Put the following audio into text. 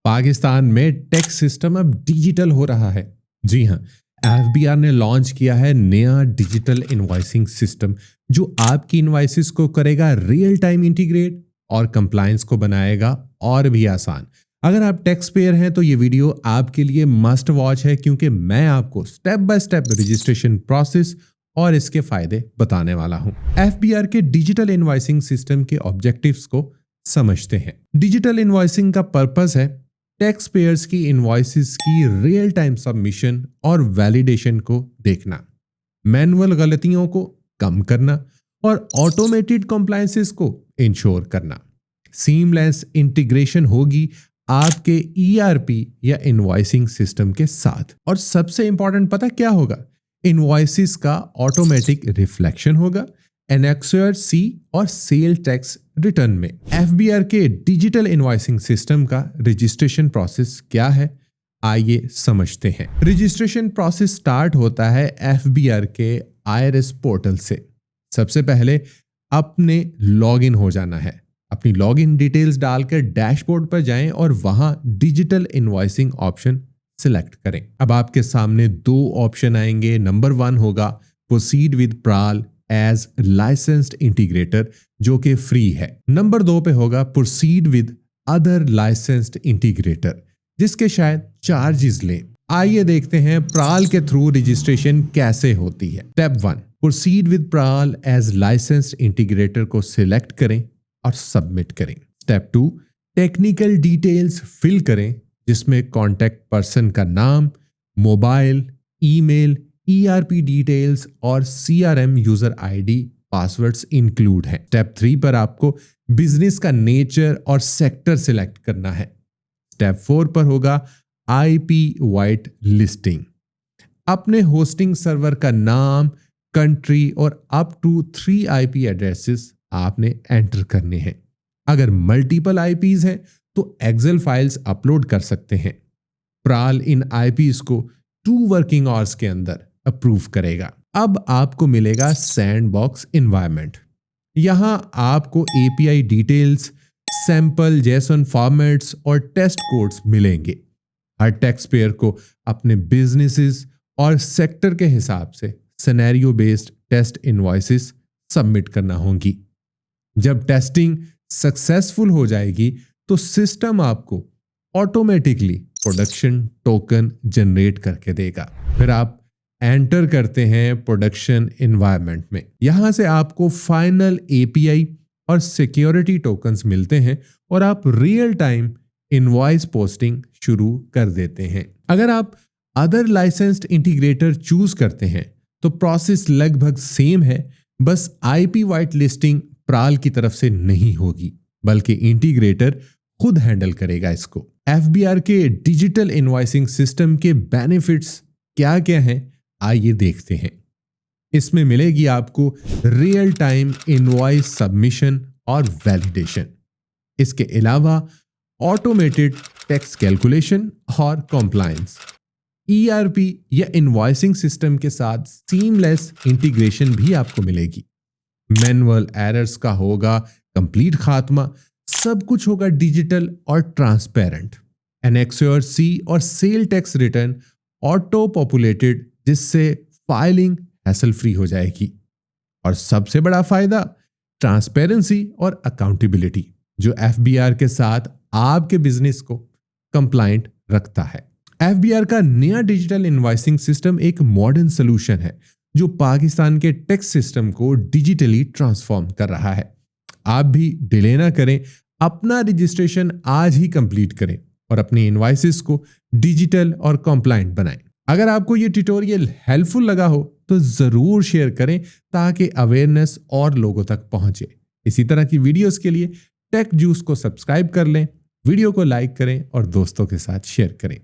पाकिस्तान में tax system अब digital हो रहा है। जी हाँ, एफबीआर ने लॉन्च किया है नया डिजिटल इनवॉइसिंग सिस्टम जो आपकी इनवॉइसेस को करेगा रियल टाइम इंटीग्रेट और कंप्लायंस को बनाएगा और भी आसान। अगर आप टैक्स पेयर हैं तो ये वीडियो आपके लिए मस्ट वॉच है, क्योंकि मैं आपको step by step registration process और इसके फायदे बताने वाला हूं। एफबीआर के डिजिटल इनवॉइसिंग सिस्टम के ऑब्जेक्टिव्स को समझते हैं। डिजिटल इनवॉइसिंग का पर्पस है टैक्स पेयर्स की इनवॉइसेस की रियल टाइम सबमिशन और वैलिडेशन को देखना, मैनुअल गलतियों को कम करना और ऑटोमेटेड कंप्लायंसेस को इंश्योर करना। सीमलेस इंटीग्रेशन होगी आपके ईआरपी या इनवॉइसिंग सिस्टम के साथ। और सबसे इंपॉर्टेंट पता क्या होगा? इनवॉइसेस का ऑटोमेटिक रिफ्लेक्शन होगा एनएक्सआरसी और सेल टैक्स रिटर्न में। एफबीआर के डिजिटल इनवॉइसिंग सिस्टम का रजिस्ट्रेशन प्रोसेस क्या है, आइए समझते हैं। रजिस्ट्रेशन प्रोसेस स्टार्ट होता है एफबीआर के आईआरएस पोर्टल से। सबसे पहले अपने लॉगिन हो जाना है। अपनी लॉगिन डिटेल्स डालकर डैशबोर्ड पर जाएं और वहां डिजिटल इनवॉइसिंग ऑप्शन सिलेक्ट करें। अब आपके सामने दो ऑप्शन आएंगे। नंबर 1 होगा proceed with PRAL as licensed integrator, जो कि फ्री है। नंबर 2 पे होगा proceed with other licensed integrator, जिसके शायद चार्जेस लें। आइए देखते हैं प्राल के थ्रू रजिस्ट्रेशन कैसे होती है। Step 1, proceed with PRAL as licensed integrator को सिलेक्ट करें और सबमिट करें। स्टेप 2, टेक्निकल डिटेल्स फिल करें, जिसमें कॉन्टैक्ट पर्सन का नाम, मोबाइल, ईमेल, ईआरपी डिटेल्स और CRM user ID passwords include हैं। स्टेप 3 पर आपको बिजनेस का नेचर और सेक्टर सिलेक्ट करना है। स्टेप 4 पर होगा आईपी वाइट लिस्टिंग। अपने होस्टिंग सर्वर का नाम, कंट्री और अप टू 3 आईपी एड्रेसेस आपने एंटर करने हैं। अगर मल्टीपल आईपीज हैं तो एक्सेल फाइल्स अपलोड कर सकते हैं। प्राल इन आईपीज को 2 वर्किंग आवर्स के अंदर अप्रूव करेगा। अब आपको मिलेगा सैंडबॉक्स एनवायरनमेंट। यहां आपको API details, sample Jason formats और टेस्ट कोड्स मिलेंगे। हर टैक्स पेयर को अपने बिजनेसेस और सेक्टर के हिसाब से scenario based test invoices submit करना होंगी। जब टेस्टिंग सक्सेसफुल हो जाएगी तो सिस्टम आपको ऑटोमेटिकली प्रोडक्शन टोकन जनरेट करके देगा। फिर आप एंटर करते हैं प्रोडक्शन एनवायरनमेंट में। यहां से आपको फाइनल एपीआई और सिक्योरिटी टोकन्स मिलते हैं और आप रियल टाइम इनवॉइस पोस्टिंग शुरू कर देते हैं। अगर आप अदर लाइसेंस्ड इंटीग्रेटर चूज करते हैं तो प्रोसेस लगभग सेम है, बस आईपी वाइट लिस्टिंग प्राल की तरफ से नहीं होगी, बल्कि इंटीग्रेटर खुद हैंडल करेगा इसको। एफबीआर के डिजिटल इनवॉइसिंग सिस्टम के बेनिफिट्स क्या क्या हैं, आइए देखते हैं। इसमें मिलेगी आपको रियल टाइम इनवॉइस सबमिशन और वैलिडेशन। इसके अलावा ऑटोमेटेड टैक्स कैलकुलेशन और कंप्लायंस। ईआरपी या इनवॉइसिंग सिस्टम के साथ सीमलेस इंटीग्रेशन भी आपको मिलेगी। मैनुअल एरर्स का होगा कंप्लीट खात्मा। सब कुछ होगा डिजिटल और ट्रांसपेरेंट। एनएक्सआरसी और sale tax return auto populated, जिससे फाइलिंग हैसल फ्री हो जाएगी। और सबसे बड़ा फायदा ट्रांसपेरेंसी और अकाउंटेबिलिटी, जो एफबीआर के साथ आपके बिजनेस को कंप्लायंट रखता है। एफबीआर का नया डिजिटल इनवॉइसिंग सिस्टम एक मॉडर्न सॉल्यूशन है जो पाकिस्तान के टैक्स सिस्टम को डिजिटली ट्रांसफॉर्म कर रहा है। आप भी डिले ना करें, अपना रजिस्ट्रेशन आज ही कंप्लीट करें और अपनी इनवॉइसेस को डिजिटल और कंप्लायंट बनाएं। अगर आपको ये ट्यूटोरियल हेल्पफुल लगा हो तो जरूर शेयर करें ताकि अवेयरनेस और लोगों तक पहुंचे। इसी तरह की वीडियोस के लिए टेक जूस को सब्सक्राइब कर लें, वीडियो को लाइक करें और दोस्तों के साथ शेयर करें।